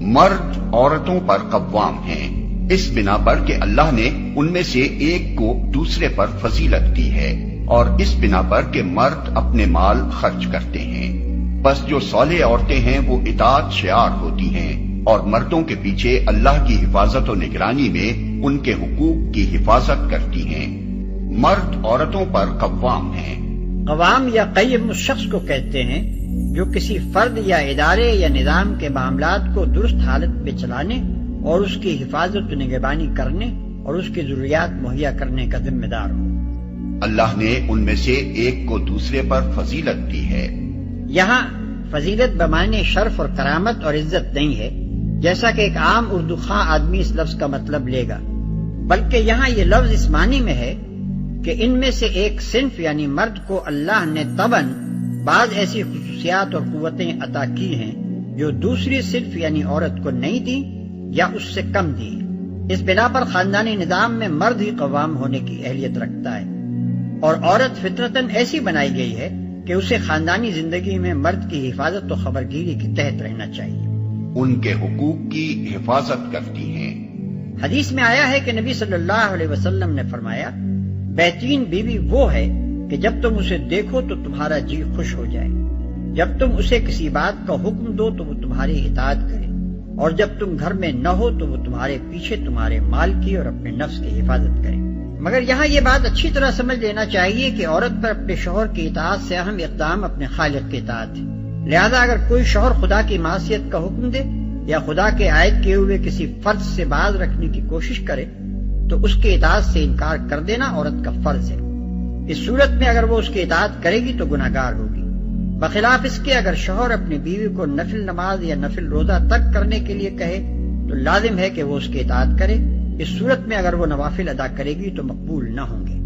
مرد عورتوں پر قوام ہیں اس بنا پر کہ اللہ نے ان میں سے ایک کو دوسرے پر فضیلت دی ہے، اور اس بنا پر کہ مرد اپنے مال خرچ کرتے ہیں۔ بس جو صالح عورتیں ہیں وہ اطاعت شعار ہوتی ہیں، اور مردوں کے پیچھے اللہ کی حفاظت و نگرانی میں ان کے حقوق کی حفاظت کرتی ہیں۔ مرد عورتوں پر قوام ہیں۔ قوام یا قیم اس شخص کو کہتے ہیں جو کسی فرد یا ادارے یا نظام کے معاملات کو درست حالت میں چلانے اور اس کی حفاظت و نگرانی کرنے اور اس کی ضروریات مہیا کرنے کا ذمہ دار ہو۔ اللہ نے ان میں سے ایک کو دوسرے پر فضیلت دی ہے۔ یہاں فضیلت بمعنی شرف اور کرامت اور عزت نہیں ہے، جیسا کہ ایک عام اردو خواں آدمی اس لفظ کا مطلب لے گا، بلکہ یہاں یہ لفظ اس معنی میں ہے کہ ان میں سے ایک صنف یعنی مرد کو اللہ نے طبعاً بعض ایسی خصوصیات اور قوتیں عطا کی ہیں جو دوسری صنف یعنی عورت کو نہیں دی یا اس سے کم دی۔ اس بنا پر خاندانی نظام میں مرد ہی قوام ہونے کی اہلیت رکھتا ہے، اور عورت فطرتاً ایسی بنائی گئی ہے کہ اسے خاندانی زندگی میں مرد کی حفاظت و خبرگیری کے تحت رہنا چاہیے۔ ان کے حقوق کی حفاظت کرتی ہیں۔ حدیث میں آیا ہے کہ نبی صلی اللہ علیہ وسلم نے فرمایا، بہترین بیوی وہ ہے کہ جب تم اسے دیکھو تو تمہارا جی خوش ہو جائے، جب تم اسے کسی بات کا حکم دو تو وہ تمہاری اطاعت کرے، اور جب تم گھر میں نہ ہو تو وہ تمہارے پیچھے تمہارے مال کی اور اپنے نفس کی حفاظت کرے۔ مگر یہاں یہ بات اچھی طرح سمجھ لینا چاہیے کہ عورت پر اپنے شوہر کی اطاعت سے اہم اقدام اپنے خالق کی اطاعت ہے۔ لہذا اگر کوئی شوہر خدا کی معصیت کا حکم دے یا خدا کے عائد کیے ہوئے کسی فرض سے باز رکھنے کی کوشش کرے تو اس کی اطاعت سے انکار کر دینا عورت کا فرض ہے۔ اس صورت میں اگر وہ اس کی اطاعت کرے گی تو گناہگار ہوگی، بخلاف اس کے اگر شوہر اپنی بیوی کو نفل نماز یا نفل روزہ تک کرنے کے لیے کہے تو لازم ہے کہ وہ اس کی اطاعت کرے۔ اس صورت میں اگر وہ نوافل ادا کرے گی تو مقبول نہ ہوں گے۔